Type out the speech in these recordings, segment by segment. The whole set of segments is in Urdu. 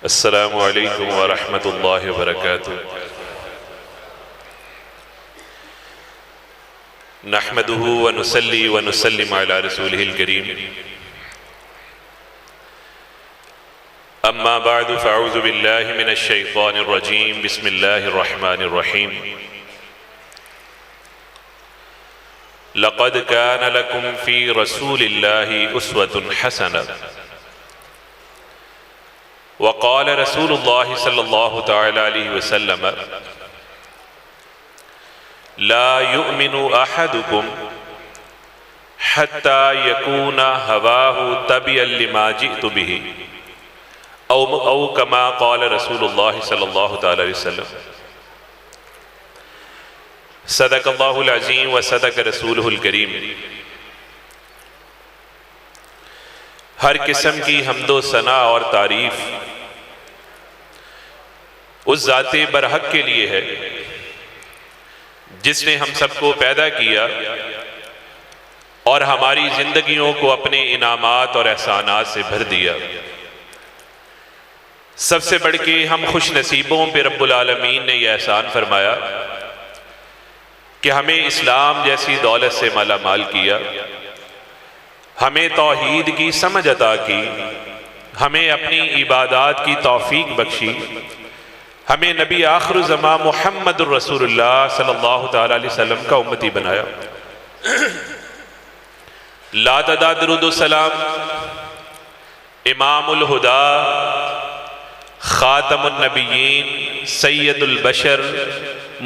السلام علیکم ورحمۃ اللہ وبرکاتہ۔ نحمده ونصلي ونسلم على رسوله الكريم، اما بعد فاعوذ باللہ من الشیطان الرجیم، بسم اللہ الرحمن الرحیم۔ لقد كان لكم في رسول الله أسوة حسنة، وقال رسول الله صلى الله تعالى عليه وسلم: لا يؤمن أحدكم حتى يكون هواه تبعا لما جئت به، أو كما قال رسول الله صلى الله تعالى عليه وسلم۔ صدق اللہ العظیم وصدق رسولہ الکریم۔ ہر قسم کی حمد و ثنا اور تعریف اس ذات برحق کے لیے ہے جس نے ہم سب کو پیدا کیا اور ہماری زندگیوں کو اپنے انعامات اور احسانات سے بھر دیا۔ سب سے بڑھ کے ہم خوش نصیبوں پہ رب العالمین نے یہ احسان فرمایا کہ ہمیں اسلام جیسی دولت سے مالا مال کیا، ہمیں توحید کی سمجھ عطا کی، ہمیں اپنی عبادات کی توفیق بخشی، ہمیں نبی آخر الزمان محمد الرسول اللہ صلی اللہ تعالیٰ علیہ وسلم کا امتی بنایا۔ لا تعداد درود و سلام امام الہدا، خاتم النبیین، سید البشر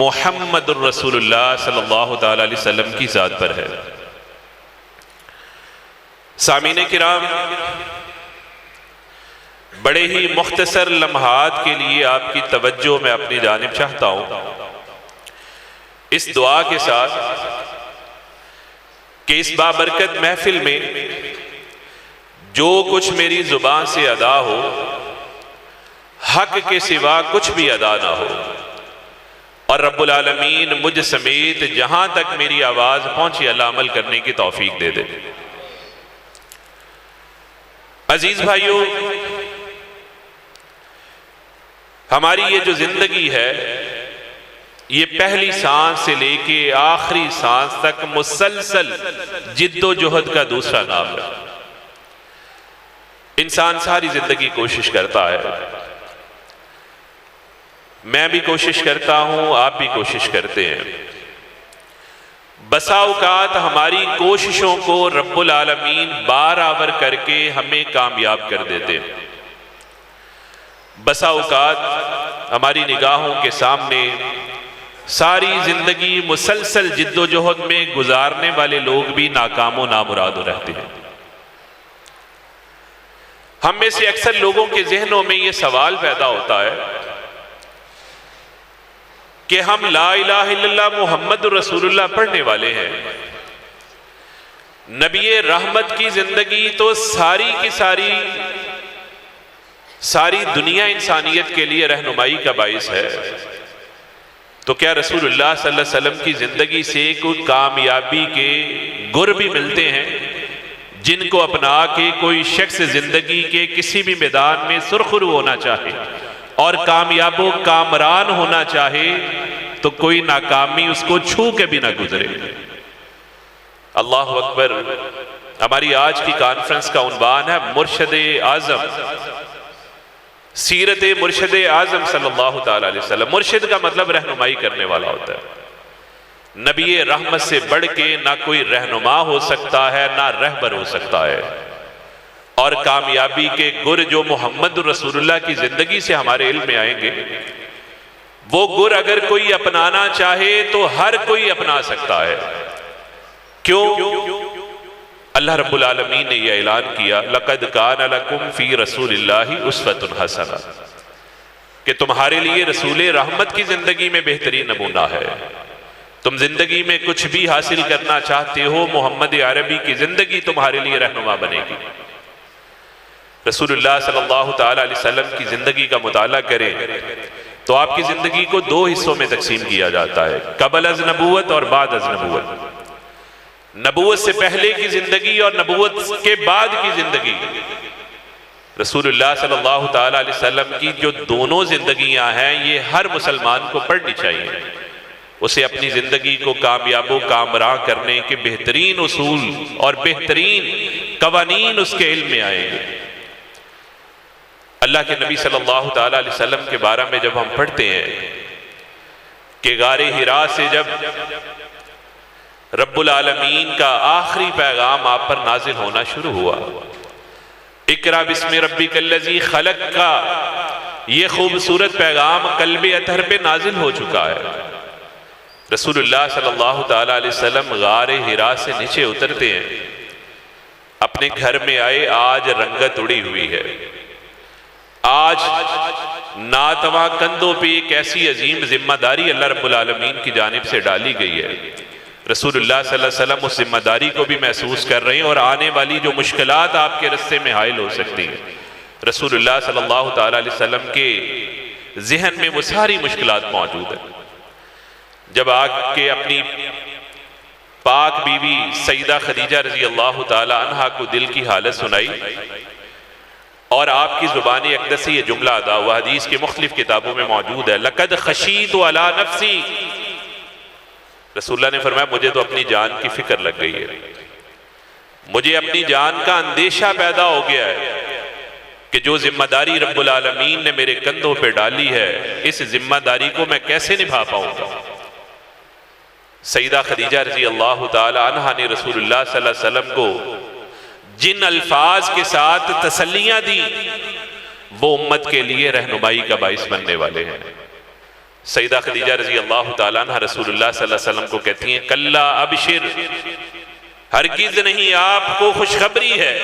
محمد الرسول اللہ صلی اللہ تعالیٰ علیہ وسلم کی ذات پر ہے۔ سامعین کرام، بڑے ہی مختصر لمحات کے لیے آپ کی توجہ میں اپنی جانب چاہتا ہوں، اس دعا کے ساتھ کہ اس بابرکت محفل میں جو کچھ میری زبان سے ادا ہو، حق کے سوا کچھ بھی ادا نہ ہو، اور رب العالمین مجھ سمیت جہاں تک میری آواز پہنچی اللہ عمل کرنے کی توفیق دے دے۔ عزیز بھائیوں، ہماری یہ جو زندگی ہے یہ پہلی سانس سے لے کے آخری سانس تک مسلسل جد و جہد کا دوسرا نام ہے۔ انسان ساری زندگی کوشش کرتا ہے، میں بھی کوشش کرتا ہوں، آپ بھی کوشش کرتے ہیں۔ بسا اوقات ہماری کوششوں کو رب العالمین بار آور کر کے ہمیں کامیاب کر دیتے ہیں۔ بسا اوقات ہماری نگاہوں کے سامنے ساری زندگی مسلسل جد و جہد میں گزارنے والے لوگ بھی ناکام و نامراد رہتے ہیں۔ ہم میں سے اکثر لوگوں کے ذہنوں میں یہ سوال پیدا ہوتا ہے کہ ہم لا الہ الا اللہ محمد رسول اللہ پڑھنے والے ہیں، نبی رحمت کی زندگی تو ساری کی ساری دنیا انسانیت کے لیے رہنمائی کا باعث ہے، تو کیا رسول اللہ صلی اللہ علیہ وسلم کی زندگی سے کوئی کامیابی کے گر بھی ملتے ہیں جن کو اپنا کے کوئی شخص زندگی کے کسی بھی میدان میں سرخرو ہونا چاہے اور کامیاب و کامران ہونا چاہے تو کوئی ناکامی اس کو چھو کے بھی نہ گزرے؟ اللہ اکبر۔ ہماری آج کی کانفرنس کا عنوان ہے مرشد اعظم، سیرت مرشد اعظم صلی اللہ تعالیٰ علیہ وسلم۔ مرشد کا مطلب رہنمائی کرنے والا ہوتا ہے۔ نبی رحمت سے بڑھ کے نہ کوئی رہنما ہو سکتا ہے، نہ رہبر ہو سکتا ہے، اور کامیابی کے گر جو محمد رسول اللہ کی زندگی سے ہمارے علم میں آئیں گے، وہ گر اگر کوئی اپنانا چاہے تو ہر کوئی اپنا سکتا ہے۔ کیوں؟ اللہ رب العالمین نے یہ اعلان کیا لَقَدْ كَانَ لَكُمْ فِي رَسُولِ اللَّهِ أُسْوَةٌ حَسَنَةٌ، کہ تمہارے لیے رسول رحمت کی زندگی میں بہترین نمونہ ہے۔ تم زندگی میں کچھ بھی حاصل کرنا چاہتے ہو، محمد عربی کی زندگی تمہارے لیے رہنما بنے گی۔ رسول اللہ صلی اللہ تعالیٰ علیہ وسلم کی زندگی کا مطالعہ کریں تو آپ کی زندگی کو دو حصوں میں تقسیم کیا جاتا ہے، قبل از نبوت اور بعد از نبوت۔ نبوت سے پہلے کی زندگی اور نبوت کے بعد کی زندگی۔ رسول اللہ صلی اللہ تعالیٰ علیہ وسلم کی جو دونوں زندگیاں ہیں یہ ہر مسلمان کو پڑھنی چاہیے. اسے اپنی زندگی کو کامیاب و کامراں کرنے کے بہترین اصول اور بہترین قوانین اس کے علم میں آئیں گے. اللہ کے نبی صلی اللہ تعالیٰ علیہ وسلم کے بارے میں جب ہم پڑھتے ہیں کہ غار حرا سے جب رب العالمین کا آخری پیغام آپ پر نازل ہونا شروع ہوا، اقرا بسم ربک الذی خلق کا یہ خوبصورت پیغام قلب اطہر پہ نازل ہو چکا ہے. رسول اللہ صلی اللہ تعالیٰ علیہ وسلم غار حرا سے نیچے اترتے ہیں، اپنے گھر میں آئے. آج رنگت اڑی ہوئی ہے، آج ناتواں کندھوں پہ ایک ایسی عظیم ذمہ داری اللہ رب العالمین کی جانب سے ڈالی گئی ہے. رسول اللہ صلی اللہ علیہ وسلم اس ذمہ داری کو بھی محسوس کر رہے ہیں اور آنے والی جو مشکلات آپ کے رستے میں حائل ہو سکتی ہیں، رسول اللہ صلی اللہ تعالیٰ علیہ وسلم کے ذہن میں وہ ساری مشکلات موجود ہیں. جب آ کے اپنی پاک بیوی سیدہ خدیجہ رضی اللہ تعالیٰ عنہا کو دل کی حالت سنائی اور آپ کی زبان اقدس سے یہ جملہ ادا ہوا، حدیث کے مختلف کتابوں میں موجود ہے، لَقَدْ خَشِيتُ عَلَىٰ نَفْسِي. رسول اللہ نے فرمایا مجھے تو اپنی جان کی فکر لگ گئی ہے، مجھے اپنی جان کا اندیشہ پیدا ہو گیا ہے کہ جو ذمہ داری رب العالمین نے میرے کندھوں پہ ڈالی ہے اس ذمہ داری کو میں کیسے نبھا پاؤں گا. سیدہ خدیجہ رضی اللہ تعالی عنہا نے رسول اللہ صلی اللہ علیہ وسلم کو جن الفاظ کے ساتھ تسلیاں دی وہ امت کے لیے رہنمائی کا باعث بننے والے ہیں. سیدہ خدیجہ رضی اللہ تعالیٰ عنہ رسول اللہ صلی اللہ علیہ وسلم کو کہتی ہیں کلا ابشر، ہرگز نہیں، آپ کو خوشخبری ہے،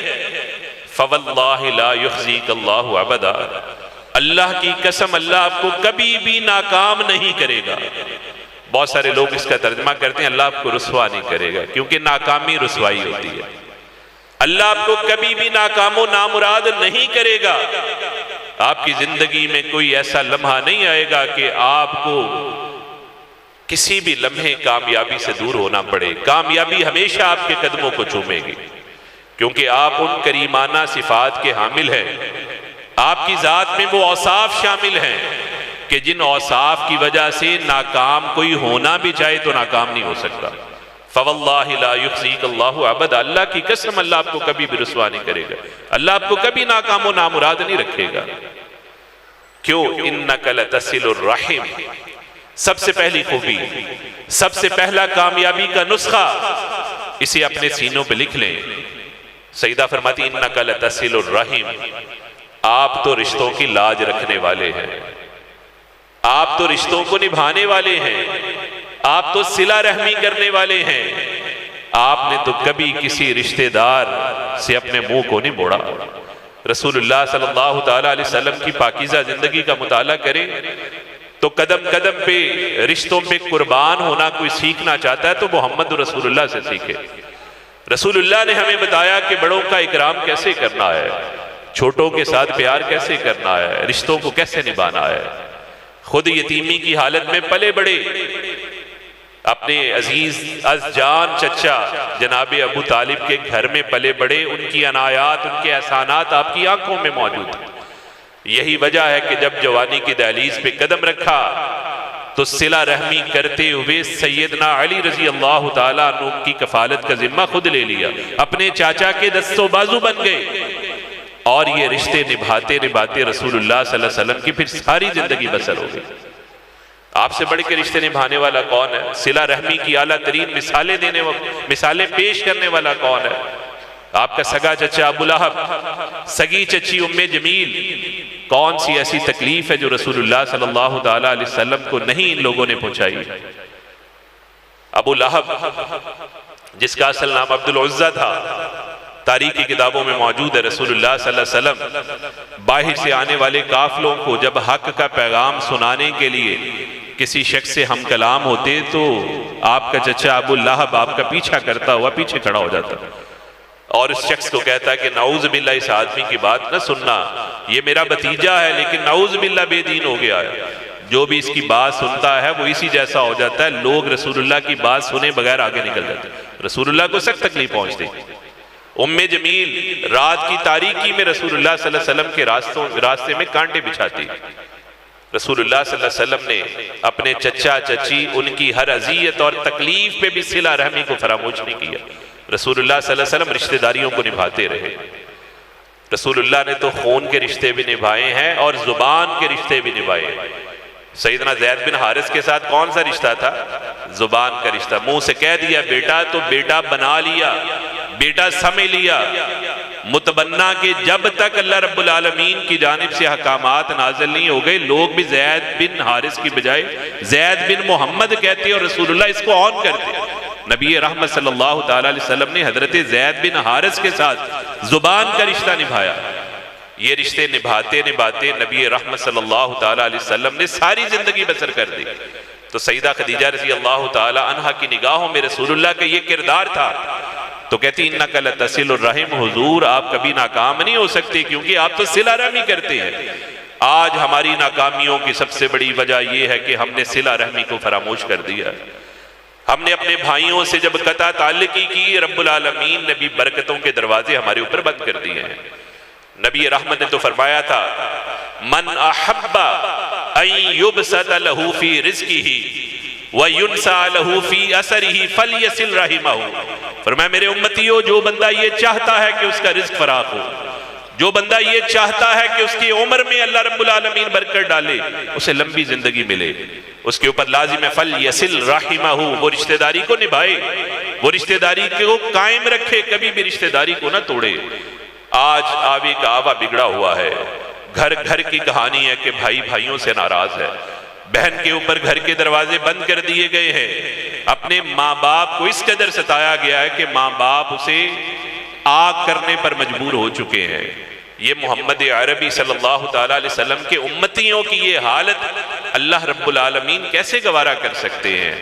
فواللہ لا یخزیک اللہ ابدا، اللہ کی قسم اللہ آپ کو کبھی بھی ناکام نہیں کرے گا. بہت سارے لوگ اس کا ترجمہ کرتے ہیں اللہ آپ کو رسوا نہیں کرے گا، کیونکہ ناکامی رسوائی ہوتی ہے. اللہ آپ کو کبھی بھی ناکام و نامراد نہیں کرے گا. آپ کی زندگی میں کوئی ایسا لمحہ نہیں آئے گا کہ آپ کو کسی بھی لمحے کامیابی سے دور ہونا پڑے. کامیابی ہمیشہ آپ کے قدموں کو چومے گی، کیونکہ آپ ان کریمانہ صفات کے حامل ہیں. آپ کی ذات میں وہ اوصاف شامل ہیں کہ جن اوصاف کی وجہ سے ناکام کوئی ہونا بھی چاہے تو ناکام نہیں ہو سکتا. فواللہ لا یخزیک اللہ ابدا، اللہ کی قسم اللہ آپ کو کبھی بھی رسوا نہیں کرے گا، اللہ آپ کو کبھی ناکام و نامراد نہیں رکھے گا. کیوں؟ انک لتصل الرحم. سب سے پہلی خوبی، سب سے پہلا کامیابی کا نسخہ، اسے اپنے سینوں پہ لکھ لیں. سیدہ فرماتی انک لتصل الرحم، آپ تو رشتوں کی لاج رکھنے والے ہیں، آپ تو رشتوں کو نبھانے والے ہیں، آپ تو صلہ رحمی کرنے والے ہیں. آپ نے تو کبھی کسی رشتہ دار سے اپنے منہ کو نہیں موڑا. رسول اللہ صلی اللہ تعالیٰ علیہ وسلم کی پاکیزہ زندگی کا مطالعہ کریں تو قدم قدم پہ رشتوں پہ قربان ہونا کوئی سیکھنا چاہتا ہے تو محمد رسول اللہ سے سیکھے. رسول اللہ نے ہمیں بتایا کہ بڑوں کا اکرام کیسے کرنا ہے، چھوٹوں کے ساتھ پیار کیسے کرنا ہے، رشتوں کو کیسے نبھانا ہے. خود یتیمی کی حالت میں پلے بڑے، اپنے عزیز از جان چچا جناب ابو طالب کے گھر میں پلے بڑے، ان کی عنایات، ان کے احسانات آپ کی آنکھوں میں موجود ہیں. یہی وجہ ہے کہ جب جوانی کی دہلیز پہ قدم رکھا تو صلہ رحمی کرتے ہوئے سیدنا علی رضی اللہ تعالیٰ عنہ کی کفالت کا ذمہ خود لے لیا، اپنے چاچا کے دست و بازو بن گئے اور یہ رشتے نبھاتے نبھاتے رسول اللہ صلی اللہ علیہ وسلم کی پھر ساری زندگی بسر ہو گئی. آپ سے بڑھ کے رشتے نبھانے والا کون ہے؟ صلہ رحمی کی اعلیٰ ترین مثالیں پیش کرنے والا کون ہے؟ آپ کا سگا چچا ابو لہب، سگی چچی ام جمیل. کون سی ایسی تکلیف ہے جو رسول اللہ صلی اللہ تعالیٰ علیہ وسلم کو نہیں ان لوگوں نے پہنچائی؟ ابو لہب جس کا اصل نام عبد العزہ تھا، تاریخی کتابوں میں موجود ہے. رسول اللہ صلی اللہ علیہ وسلم باہر سے آنے والے قافلوں کو جب حق کا پیغام سنانے کے لیے کسی شخص سے ہم کلام ہوتے تو آپ کا چچا ابو لہب آپ کا پیچھا کرتا ہوا پیچھے کھڑا ہو جاتا اور اس شخص کو کہتا ہے کہ نعوذ باللہ اس آدمی کی بات نہ سننا، یہ میرا بھتیجا ہے لیکن نعوذ باللہ بے دین ہو گیا ہے. جو بھی اس کی بات سنتا ہے وہ اسی جیسا ہو جاتا ہے. لوگ رسول اللہ کی بات سنے بغیر آگے نکل جاتے، رسول اللہ کو سخت تکلیف پہنچتی. ام جمیل رات کی تاریکی میں رسول اللہ صلی اللہ علیہ وسلم کے راستے میں کانٹے بچھاتی. رسول اللہ صلی اللہ علیہ وسلم نے اپنے چچا چچی ان کی ہر اذیت اور تکلیف پہ بھی صلہ رحمی کو فراموش نہیں کیا. رسول اللہ صلی اللہ علیہ وسلم رشتہ داریوں کو نبھاتے رہے. رسول اللہ نے تو خون کے رشتے بھی نبھائے ہیں اور زبان کے رشتے بھی نبھائے ہیں. سیدنا زید بن حارث کے ساتھ کون سا رشتہ تھا؟ زبان کا رشتہ. منہ سے کہہ دیا بیٹا تو بیٹا بنا لیا، بیٹا سمجھ لیا. متبنہ کے جب تک اللہ رب العالمین کی جانب سے احکامات نازل نہیں ہو گئے، لوگ بھی زید بن حارث کی بجائے زید بن محمد کہتے اور رسول اللہ اس کو آن کرتے. نبی رحمت صلی اللہ تعالیٰ علیہ وسلم نے حضرت زید بن حارث کے ساتھ زبان کا رشتہ نبھایا. یہ رشتے نبھاتے نبھاتے نبی رحمت صلی اللہ تعالیٰ علیہ وسلم نے ساری زندگی بسر کر دی. تو سیدہ خدیجہ رضی اللہ تعالیٰ عنہا کی نگاہوں میں رسول اللہ کا یہ کردار تھا. تو کہتی انک لتصل الرحم، حضور آپ کبھی ناکام نہیں ہو سکتے کیونکہ آپ تو صلہ رحمی کرتے ہیں. آج ہماری ناکامیوں کی سب سے بڑی وجہ یہ ہے کہ ہم نے صلہ رحمی کو فراموش کر دیا. ہم نے اپنے بھائیوں سے جب قطع تعلقی کی، رب العالمین نے بھی برکتوں کے دروازے ہمارے اوپر بند کر دیے ہیں. نبی رحمت نے تو فرمایا تھا من احب ان یبسط له فی رزقہ وینسى له فی اثرہ فلیصل رحمہ. فرمایا میرے امتیوں، جو بندہ یہ چاہتا ہے کہ اس کا رزق فراخ ہو، جو بندہ یہ چاہتا ہے کہ اس کی عمر میں اللہ رب العالمین برکت ڈالے، اسے لمبی زندگی ملے، اس کے اوپر لازم ہے فلیصل رحمہ، وہ رشتہ داری کو نبھائے، وہ رشتہ داری کو قائم رکھے، کبھی بھی رشتہ داری کو نہ توڑے. آج آوے کا آوا بگڑا ہوا ہے. گھر گھر کی کہانی ہے کہ بھائی بھائیوں سے ناراض ہے، بہن کے اوپر گھر کے دروازے بند کر دیے گئے ہیں. اپنے ماں باپ کو اس قدر ستایا گیا ہے کہ ماں باپ اسے آگ کرنے پر مجبور ہو چکے ہیں. یہ محمد عربی صلی اللہ تعالیٰ علیہ وسلم کے امتیوں کی یہ حالت اللہ رب العالمین کیسے گوارا کر سکتے ہیں؟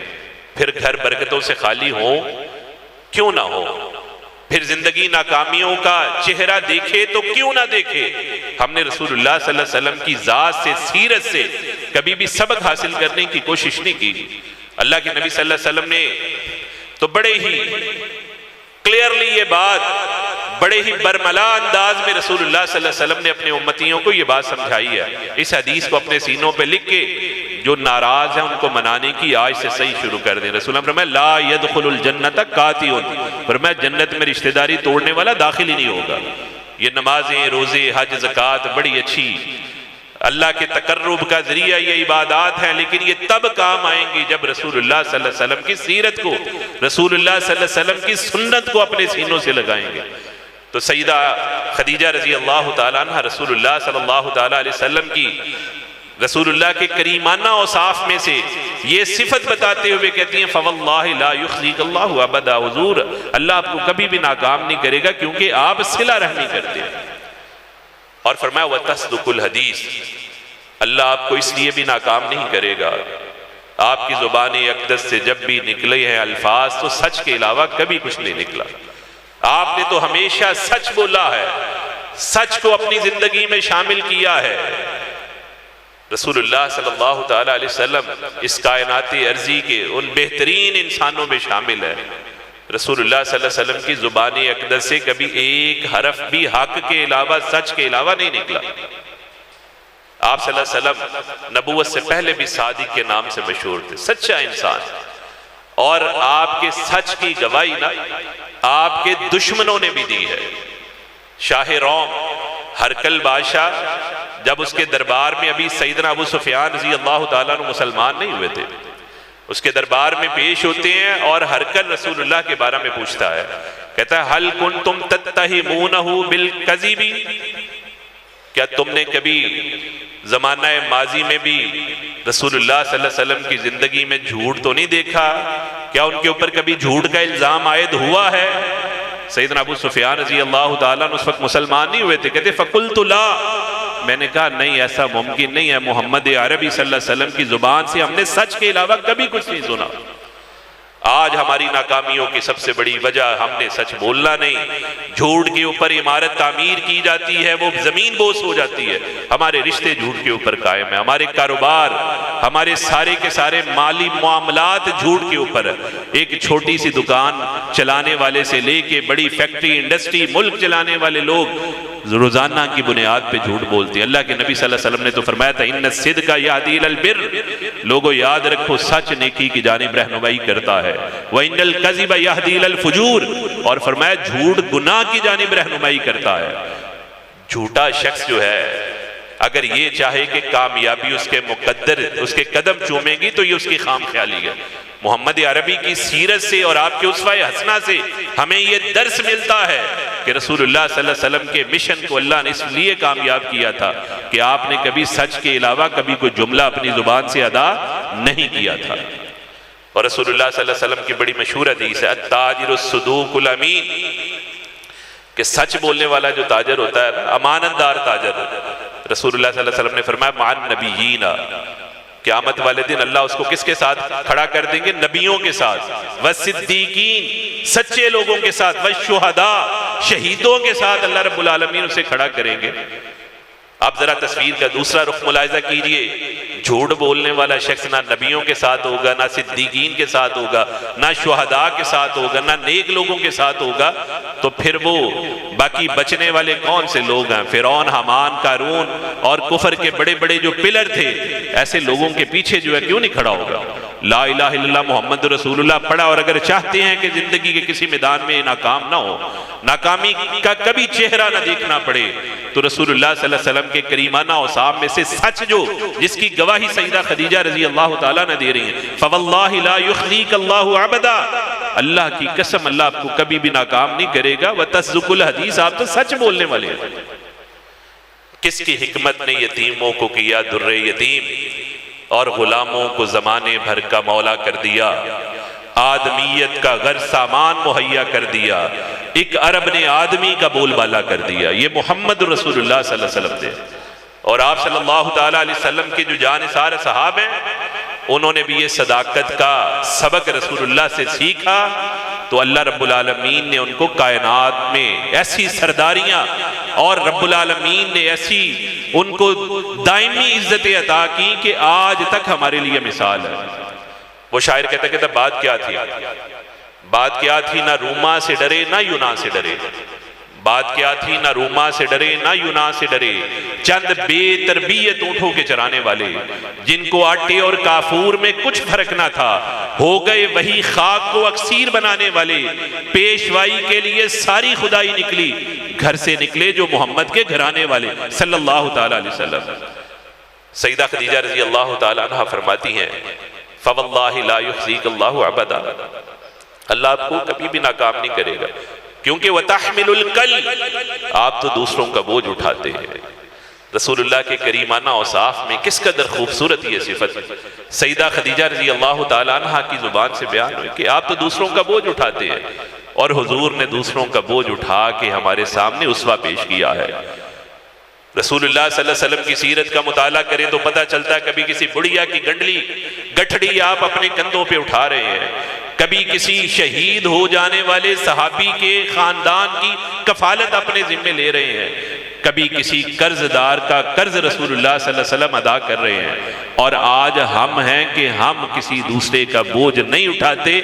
پھر گھر برکتوں سے خالی ہو کیوں نہ ہو، پھر زندگی ناکامیوں کا چہرہ دیکھے تو کیوں نہ دیکھے. ہم نے رسول اللہ صلی اللہ علیہ وسلم کی ذات سے، سیرت سے کبھی بھی سبق حاصل کرنے کی کوشش نہیں کی. اللہ کے نبی صلی اللہ علیہ وسلم نے تو بڑے ہی کلیئرلی یہ بات، بڑے ہی برملا انداز میں رسول اللہ صلی اللہ علیہ وسلم نے اپنے امتیوں کو یہ بات سمجھائی ہے. اس حدیث کو اپنے سینوں پہ لکھ کے جو ناراض ہیں ان کو منانے کی آج سے صحیح شروع کر دیں. رسول اللہ فرمایا لا يدخل الجنت قاطع، فرمایا جنت میں رشتہ داری توڑنے والا داخل ہی نہیں ہوگا. یہ نمازیں، روزے، حج، زکوٰۃ بڑی اچھی اللہ کے تقرب کا ذریعہ یہ عبادات ہیں، لیکن یہ تب کام آئیں گی جب رسول اللہ صلی اللہ علیہ وسلم کی سیرت کو، رسول اللہ صلی اللہ علیہ وسلم کی سنت کو اپنے سینوں سے لگائیں گے. تو سیدہ خدیجہ رضی اللہ تعالیٰ عنہ رسول اللہ صلی اللہ تعالیٰ علیہ وسلم کی، رسول اللہ کے کریمانہ اوصاف میں سے یہ صفت بتاتے ہوئے کہتی ہیں فواللہ لا یخزیک اللہ ابدا، حضور اللہ آپ کو کبھی بھی ناکام نہیں کرے گا کیونکہ آپ صلہ رحمی کرتے ہیں. اور فرمایا وتصدق الحدیث، اللہ آپ کو اس لیے بھی ناکام نہیں کرے گا، آپ کی زبان اقدس سے جب بھی نکلے ہیں الفاظ تو سچ کے علاوہ کبھی کچھ نہیں نکلا. آپ نے تو ہمیشہ سچ بولا ہے، سچ کو اپنی زندگی میں شامل کیا ہے. رسول اللہ صلی اللہ تعالیٰ علیہ وسلم اس کائنات ارضی کے ان بہترین انسانوں میں شامل ہے. رسول اللہ صلی اللہ علیہ وسلم کی زبان اقدس سے کبھی ایک حرف بھی حق کے علاوہ، سچ کے علاوہ نہیں نکلا. آپ صلی اللہ علیہ وسلم نبوت سے پہلے بھی صادق کے نام سے مشہور تھے، سچا انسان. اور آپ کے سچ کی گواہی نہ آپ کے دشمنوں نے بھی دی ہے. شاہ روم ہرکل بادشاہ جب اس کے دربار میں ابھی سیدنا ابو سفیان رضی اللہ تعالیٰ عنہ مسلمان نہیں ہوئے تھے، اس کے دربار میں پیش ہوتے ہیں اور ہرکل رسول اللہ کے بارے میں پوچھتا ہے، کہتا ہے هل کنتم تتہمونہ بالکذب، کیا تم نے کبھی زمانہ ماضی میں بھی رسول اللہ صلی اللہ علیہ وسلم کی زندگی میں جھوٹ تو نہیں دیکھا؟ کیا ان کے اوپر کبھی جھوٹ کا الزام عائد ہوا ہے؟ سیدنا ابو سفیان رضی اللہ تعالیٰ عنہ اس وقت مسلمان نہیں ہوئے تھے. کہتے فقلت لا، میں نے کہا نہیں ایسا ممکن نہیں ہے، محمد عربی صلی اللہ علیہ وسلم کی زبان سے ہم نے سچ کے علاوہ کبھی کچھ نہیں سنا. آج ہماری ناکامیوں کی سب سے بڑی وجہ ہم نے سچ بولنا نہیں. جھوٹ کے اوپر عمارت تعمیر کی جاتی ہے، وہ زمین بوس ہو جاتی ہے. ہمارے رشتے جھوٹ کے اوپر قائم ہیں، ہمارے کاروبار، ہمارے سارے کے سارے مالی معاملات جھوٹ کے اوپر ہے. ایک چھوٹی سی دکان چلانے والے سے لے کے بڑی فیکٹری انڈسٹری ملک چلانے والے لوگ روزانہ کی بنیاد پہ جھوٹ بولتے ہیں. اللہ کے نبی صلی اللہ علیہ وسلم نے تو فرمایا تھا ان الصدق یہدی الی البر، لوگوں یاد رکھو سچ نیکی کی جانب رہنمائی کرتا ہے. وان الکذب یہدی الی الفجور، اور فرمایا جھوٹ گناہ کی جانب رہنمائی کرتا ہے. جھوٹا شخص جو ہے اگر یہ چاہے کہ کامیابی اس کے مقدر اس کے قدم چومے گی تو یہ اس کی خام خیالی ہے. محمد عربی کی سیرت سے اور آپ کے اسوہ حسنہ سے ہمیں یہ درس ملتا ہے کہ رسول اللہ صلی اللہ علیہ وسلم کے مشن کو اللہ نے اس لیے کامیاب کیا تھا کہ آپ نے کبھی سچ کے علاوہ کبھی کوئی جملہ اپنی زبان سے ادا نہیں کیا تھا. اور رسول اللہ صلی اللہ علیہ وسلم کی بڑی مشہور حدیث ہے التاجر الصدوق الامین، کہ سچ بولنے والا جو تاجر ہوتا ہے امانت دار تاجر. رسول اللہ صلی اللہ علیہ وسلم نے فرمایا مع النبیین، قیامت والے دن اللہ اس کو کس کے ساتھ کھڑا کر دیں گے؟ نبیوں کے ساتھ، والصدیقین، سچے لوگوں کے ساتھ، والشہداء، شہیدوں کے ساتھ اللہ رب العالمین اسے کھڑا کریں گے. آپ ذرا تصویر کا دوسرا رخ ملاحظہ کیجئے. جھوٹ بولنے والا شخص نہ نبیوں کے ساتھ ہوگا، نہ صدیقین کے ساتھ ہوگا، نہ شہداء کے ساتھ ہوگا، نہ نیک لوگوں کے ساتھ ہوگا. تو پھر وہ باقی بچنے والے کون سے لوگ ہیں؟ فرعون، حامان، قارون اور کفر کے بڑے بڑے جو پلر تھے، ایسے لوگوں کے پیچھے جو ہے کیوں نہیں کھڑا ہوگا؟ لا الہ الا اللہ محمد رسول اللہ پڑھا. اور اگر چاہتے ہیں کہ زندگی کے کسی میدان میں ناکام نہ ہو، ناکامی کا کبھی چہرہ نہ دیکھنا پڑے، تو رسول اللہ صلی اللہ علیہ وسلم کے کریمانہ اوصاف میں سے سچ جو جس کی گواہی سیدہ خدیجہ رضی اللہ تعالیٰ نے دے رہی ہیں، فواللہ لا یخزیک اللہ عبدا، اللہ کی قسم اللہ آپ کو کبھی بھی ناکام نہیں کرے گا. وتصدق الحدیث، آپ تو سچ بولنے والے ہیں. کس کی حکمت نے یتیموں کو کیا در یتیم اور غلاموں کو زمانے بھر کا مولا کر دیا، آدمیت کا غر سامان مہیا کر دیا، ایک عرب نے آدمی کا بول بالا کر دیا. یہ محمد رسول اللہ صلی اللہ علیہ وسلم تھے. اور آپ صلی اللہ تعالیٰ علیہ وسلم کے جو جانثار صحابہ ہیں انہوں نے بھی یہ صداقت کا سبق رسول اللہ سے سیکھا. تو اللہ رب العالمین نے ان کو کائنات میں ایسی سرداریاں اور رب العالمین نے ایسی ان کو دائمی عزت عطا کی کہ آج تک ہمارے لیے مثال ہے. وہ شاعر کہتا تھا بات کیا تھی؟ بات کیا تھی؟ نہ روما سے ڈرے نہ یونان سے ڈرے. بات کیا تھی؟ نہ روما سے ڈرے نہ یونان سے ڈرے. چند بے تربیت اونٹوں کے چرانے والے جن کو آٹے اور کافور میں کچھ فرق نہ تھا، ہو گئے وہی خاک کو اکسیر بنانے والے. پیشوائی کے لیے ساری خدائی نکلی، گھر سے نکلے جو محمد کے گھرانے والے صلی اللہ تعالیٰ علیہ وسلم. سیدہ خدیجہ رضی اللہ تعالیٰ عنہ فرماتی ہیں فواللہ لا یخزیک اللہ عبدا، اللہ آپ کو کبھی بھی ناکام نہیں کرے گا، کیونکہ وَتَحْمِلُ الْقَلْبِ، آپ تو دوسروں کا بوجھ اٹھاتے ہیں. رسول اللہ کے کریمانہ اوصاف میں کس قدر خوبصورت یہ صفت سیدہ خدیجہ رضی اللہ تعالیٰ عنہ کی زبان سے بیان ہوئی کہ آپ تو دوسروں کا بوجھ اٹھاتے ہیں. اور حضور نے دوسروں کا بوجھ اٹھا کے ہمارے سامنے اسوہ پیش کیا ہے. رسول اللہ صلی اللہ علیہ وسلم کی سیرت کا مطالعہ کریں تو پتہ چلتا ہے کبھی کسی بڑھیا کی گٹھڑی آپ اپنے کندھوں پہ اٹھا رہے ہیں، کبھی کسی شہید ہو جانے والے صحابی کے خاندان کی کفالت اپنے ذمہ لے رہے ہیں، کبھی کسی قرض دار کا قرض رسول اللہ صلی اللہ علیہ وسلم ادا کر رہے ہیں. اور آج ہم ہیں کہ ہم کسی دوسرے کا بوجھ نہیں اٹھاتے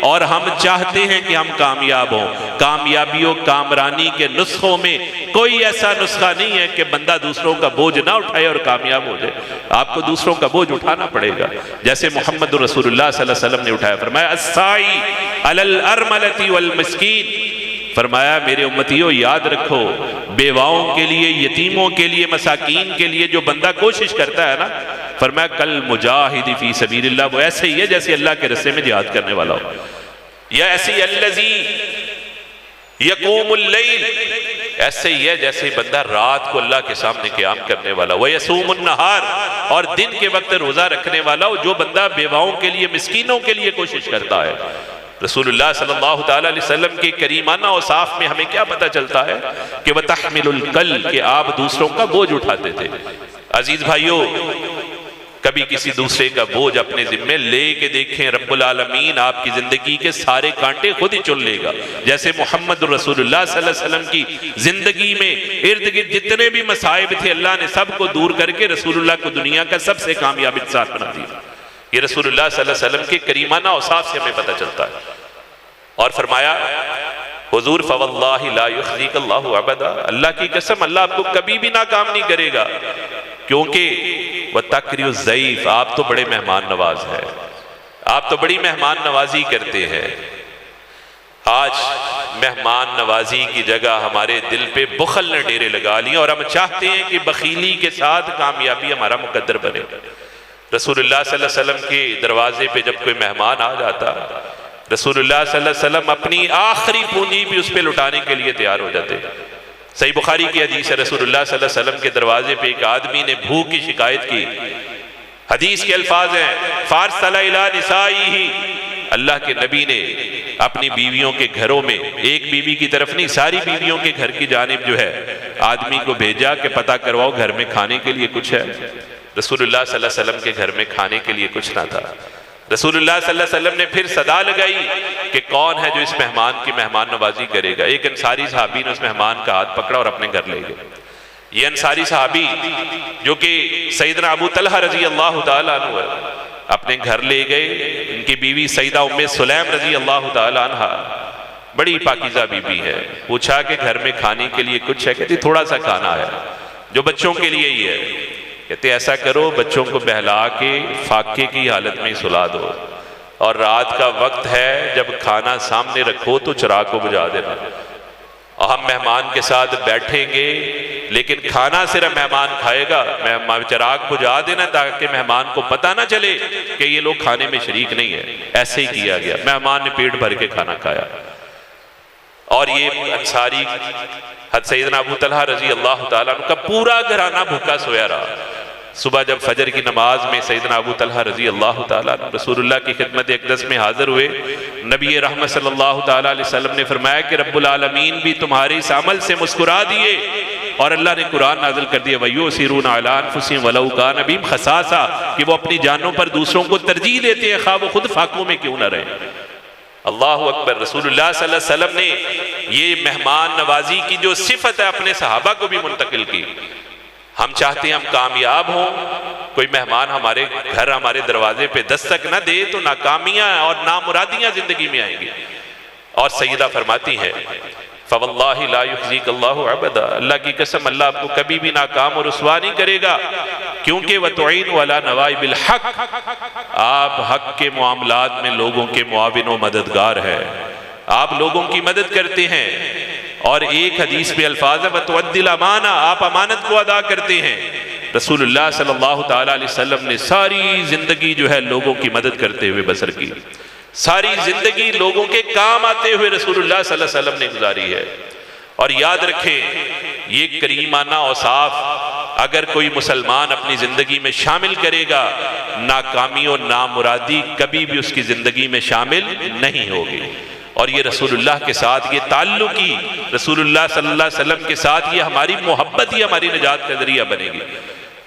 اور ہم چاہتے ہیں کہ ہم کامیاب ہوں. کامیابی و کامرانی کے نسخوں میں کوئی ایسا نسخہ نہیں ہے کہ بندہ دوسروں کا بوجھ نہ اٹھائے اور کامیاب ہو جائے. آپ کو دوسروں کا بوجھ اٹھانا پڑے گا جیسے محمد رسول اللہ صلی اللہ علیہ وسلم نے اٹھایا. فرمایا السائی علی الارملۃ والمسکین، فرمایا میرے امتیوں یاد رکھو بیواؤں کے لیے، یتیموں کے لیے، مساکین کے لیے جو بندہ کوشش کرتا ہے نا، فرمایا کل مجاہد فی سبیل اللہ، وہ ایسے ہی ہے جیسے اللہ کے رستے میں جہاد کرنے والا ہو، یا ایسے الذی یقوم اللیل، ایسے ہی ہے جیسے بندہ رات کو اللہ کے سامنے قیام کرنے والا ہو، ویصوم النہار، اور دن کے وقت روزہ رکھنے والا ہو. جو بندہ بیواؤں کے لیے، مسکینوں کے لیے کوشش کرتا ہے. رسول اللہ صلی اللہ تعالیٰ علیہ وسلم کے کریمانہ اوصاف میں ہمیں کیا پتہ چلتا ہے کہ وَتَحْمِلُ الْقَلْبِ، کہ آپ دوسروں کا بوجھ اٹھاتے تھے. عزیز بھائیو، کبھی کسی دوسرے کا بوجھ اپنے ذمے لے کے دیکھیں، رب العالمین آپ کی زندگی کے سارے کانٹے خود ہی چن لے گا۔ جیسے محمد رسول اللہ صلی اللہ علیہ وسلم کی زندگی میں ارد گرد جتنے بھی مصائب تھے اللہ نے سب کو دور کر کے رسول اللہ کو دنیا کا سب سے کامیاب انسان بنا دیا۔ یہ رسول اللہ صلی اللہ علیہ وسلم کے کریمانہ اوصاف سے ہمیں پتہ چلتا ہے۔ اور فرمایا حضور فواللہ لا یخزیک اللہ ابدا، اللہ کی قسم اللہ آپ کو کبھی بھی ناکام نہیں کرے گا، کیونکہ وَتَقْرِيُ الضَّيْفِ، آپ تو بڑے مہمان نواز ہیں، آپ تو بڑی مہمان نوازی کرتے ہیں۔ آج مہمان نوازی کی جگہ ہمارے دل پہ بخل نے ڈیرے لگا لیے، اور ہم چاہتے ہیں کہ بخیلی کے ساتھ کامیابی ہمارا مقدر بنے۔ رسول اللہ صلی اللہ علیہ وسلم کے دروازے پہ جب کوئی مہمان آ جاتا، رسول اللہ صلی اللہ علیہ وسلم اپنی آخری پونجی بھی اس پہ لٹانے کے لیے تیار ہو جاتے۔ صحیح بخاری کی حدیث ہے، رسول اللہ صلی اللہ علیہ وسلم کے دروازے پہ ایک آدمی نے بھوک کی شکایت کی۔ حدیث کے الفاظ ہیں فَارْسَلَ إِلَىٰ نِسَائِهِ، اللہ کے نبی نے اپنی بیویوں کے گھروں میں، ایک بیوی کی طرف نہیں ساری بیویوں کے گھر کی جانب جو ہے آدمی کو بھیجا کہ پتہ کرواؤ گھر میں کھانے کے لیے کچھ ہے۔ رسول اللہ صلی اللہ علیہ وسلم کے گھر میں کھانے کے لیے کچھ نہ تھا۔ رسول اللہ صلی اللہ علیہ وسلم نے پھر صدا لگائی کہ کون ہے جو اس مہمان کی مہمان نوازی کرے گا۔ ایک انصاری صحابی نے اس مہمان کا ہاتھ پکڑا اور اپنے گھر لے گئے۔ یہ انصاری صحابی جو کہ سیدنا ابو طلحہ رضی اللہ تعالیٰ عنہ ہے، اپنے گھر لے گئے۔ ان کی بیوی سیدہ ام سلیم رضی اللہ تعالیٰ عنہ بڑی پاکیزہ بیوی ہے۔ پوچھا کہ گھر میں کھانے کے لیے کچھ ہے؟ کہتی تھوڑا سا کھانا ہے جو بچوں کے لیے ہی ہے۔ کہتے ایسا کرو بچوں کو بہلا کے فاقے کی حالت میں سلا دو، اور رات کا وقت ہے جب کھانا سامنے رکھو تو چراغ کو بجھا دینا، اور ہم مہمان کے ساتھ بیٹھیں گے لیکن کھانا صرف مہمان کھائے گا، چراغ بجھا دینا تاکہ مہمان کو پتہ نہ چلے کہ یہ لوگ کھانے میں شریک نہیں ہے۔ ایسے ہی کیا گیا، مہمان نے پیٹ بھر کے کھانا کھایا۔ اور یہ انصاری حضرت سیدنا ابو طلحہ رضی اللہ تعالیٰ عنہ کا پورا گھرانہ بھوکا سویا رہا۔ صبح جب فجر کی نماز میں سیدنا ابو طلحہ رضی اللہ تعالیٰ عنہ رسول اللہ کی خدمت اقدس میں حاضر ہوئے، نبی رحمت صلی اللہ تعالیٰ علیہ وسلم نے فرمایا کہ رب العالمین بھی تمہارے اس عمل سے مسکرا دیے، اور اللہ نے قرآن نازل کر دیا وَيُؤْثِرُونَ عَلَىٰ أَنفُسِهِمْ وَلَوْ كَانَ بِهِمْ خَصَاصَةٌ، کہ وہ اپنی جانوں پر دوسروں کو ترجیح دیتے ہیں خواہ وہ خود فاقوں میں کیوں نہ رہیں۔ اللہ اکبر۔ رسول اللہ صلی اللہ علیہ وسلم نے یہ مہمان نوازی کی جو صفت ہے اپنے صحابہ کو بھی منتقل کی۔ ہم چاہتے ہیں ہم کامیاب ہوں، کوئی مہمان ہمارے گھر ہمارے دروازے پہ دستک نہ دے تو ناکامیاں اور نامرادیاں زندگی میں آئیں گی۔ اور سیدہ فرماتی ہے فواللہ لا یخزیک اللہ ابدا، اللہ کی قسم اللہ آپ کو کبھی بھی ناکام اور رسوا نہیں کرے گا، کیونکہ وتعین علی نوائب الحق، آپ حق کے معاملات میں لوگوں کے معاون و مددگار ہیں، آپ لوگوں کی مدد کرتے ہیں۔ اور ایک حدیث میں الفاظ ہے وتؤدی الامانہ، آپ امانت کو ادا کرتے ہیں۔ رسول اللہ صلی اللہ تعالیٰ علیہ وسلم نے ساری زندگی جو ہے لوگوں کی مدد کرتے ہوئے بسر کی، ساری زندگی لوگوں کے کام آتے ہوئے رسول اللہ صلی اللہ علیہ وسلم نے گزاری ہے۔ اور یاد رکھیں یہ کریمانہ اوصاف اگر کوئی مسلمان اپنی زندگی میں شامل کرے گا، ناکامی و نامرادی کبھی بھی اس کی زندگی میں شامل نہیں ہوگی۔ اور یہ رسول اللہ کے ساتھ یہ تعلقی، رسول اللہ صلی اللہ علیہ وسلم کے ساتھ یہ ہماری محبت ہی ہماری نجات کا ذریعہ بنے گی۔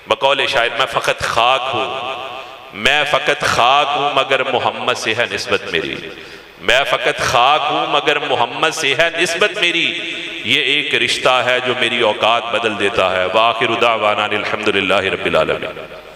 بقول شاعر میں فقط خاک ہوں، میں فقط خاک ہوں مگر محمد سے ہے نسبت میری، میں فقط خاک ہوں مگر محمد سے ہے نسبت میری، یہ ایک رشتہ ہے جو میری اوقات بدل دیتا ہے۔ وآخر دعوانا الحمدللہ رب العالمین۔